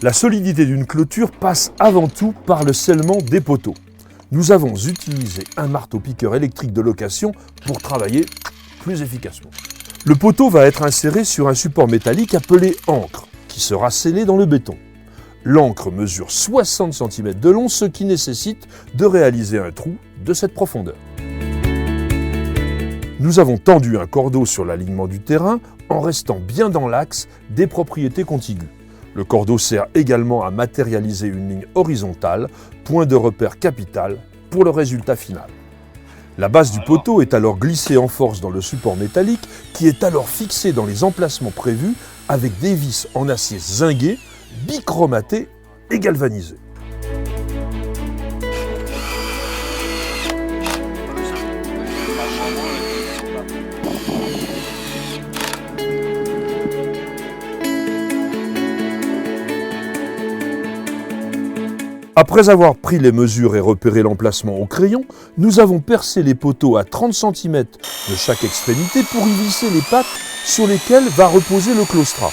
La solidité d'une clôture passe avant tout par le scellement des poteaux. Nous avons utilisé un marteau-piqueur électrique de location pour travailler plus efficacement. Le poteau va être inséré sur un support métallique appelé ancre, qui sera scellé dans le béton. L'ancre mesure 60 cm de long, ce qui nécessite de réaliser un trou de cette profondeur. Nous avons tendu un cordeau sur l'alignement du terrain en restant bien dans l'axe des propriétés contiguës. Le cordeau sert également à matérialiser une ligne horizontale, point de repère capital pour le résultat final. La base du poteau est alors glissée en force dans le support métallique qui est alors fixé dans les emplacements prévus avec des vis en acier zingué, bichromaté et galvanisé. Après avoir pris les mesures et repéré l'emplacement au crayon, nous avons percé les poteaux à 30 cm de chaque extrémité pour y visser les pattes sur lesquelles va reposer le claustrat.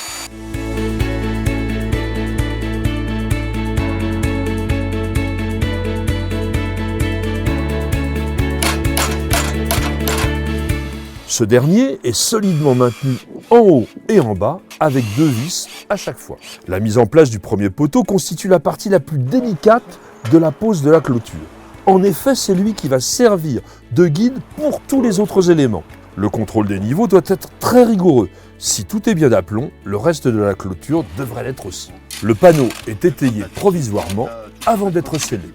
Ce dernier est solidement maintenu en haut et en bas avec 2 vis à chaque fois. La mise en place du premier poteau constitue la partie la plus délicate de la pose de la clôture. En effet, c'est lui qui va servir de guide pour tous les autres éléments. Le contrôle des niveaux doit être très rigoureux. Si tout est bien d'aplomb, le reste de la clôture devrait l'être aussi. Le panneau est étayé provisoirement avant d'être scellé.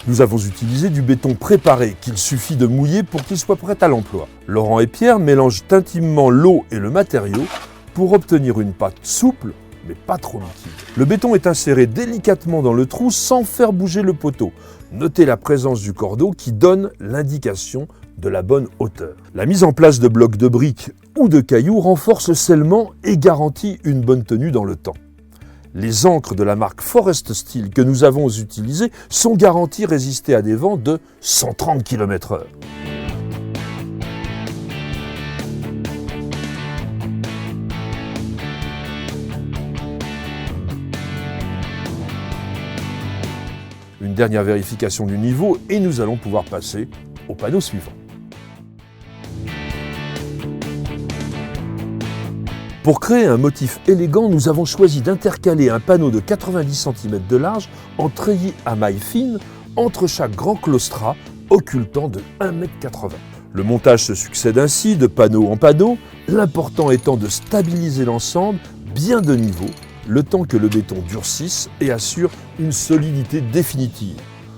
Nous avons utilisé du béton préparé qu'il suffit de mouiller pour qu'il soit prêt à l'emploi. Laurent et Pierre mélangent intimement l'eau et le matériau pour obtenir une pâte souple mais pas trop liquide. Le béton est inséré délicatement dans le trou sans faire bouger le poteau. Notez la présence du cordeau qui donne l'indication de la bonne hauteur. La mise en place de blocs de briques ou de cailloux renforce le scellement et garantit une bonne tenue dans le temps. Les ancres de la marque Forest Steel que nous avons utilisées sont garanties résister à des vents de 130 km/h. Une dernière vérification du niveau et nous allons pouvoir passer au panneau suivant. Pour créer un motif élégant, nous avons choisi d'intercaler un panneau de 90 cm de large en treillis à mailles fines entre chaque grand claustrat occultant de 1,80 m. Le montage se succède ainsi de panneau en panneau, l'important étant de stabiliser l'ensemble bien de niveau, le temps que le béton durcisse et assure une solidité définitive.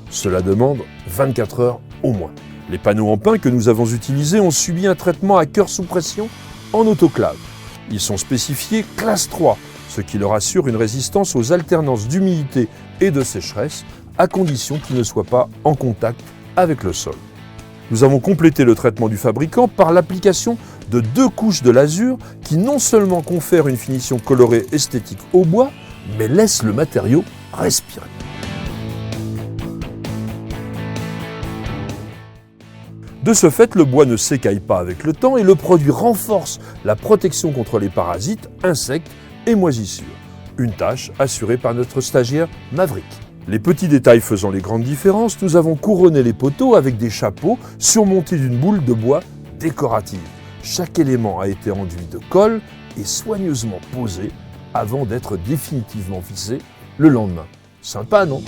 Cela demande 24 heures au moins. Les panneaux en pin que nous avons utilisés ont subi un traitement à cœur sous pression en autoclave. Ils sont spécifiés classe 3, ce qui leur assure une résistance aux alternances d'humidité et de sécheresse, à condition qu'ils ne soient pas en contact avec le sol. Nous avons complété le traitement du fabricant par l'application de 2 couches de lasure qui non seulement confèrent une finition colorée esthétique au bois, mais laissent le matériau respirer. De ce fait, le bois ne s'écaille pas avec le temps et le produit renforce la protection contre les parasites, insectes et moisissures. Une tâche assurée par notre stagiaire Maverick. Les petits détails faisant les grandes différences, nous avons couronné les poteaux avec des chapeaux surmontés d'une boule de bois décorative. Chaque élément a été enduit de colle et soigneusement posé avant d'être définitivement vissé le lendemain. Sympa, non ?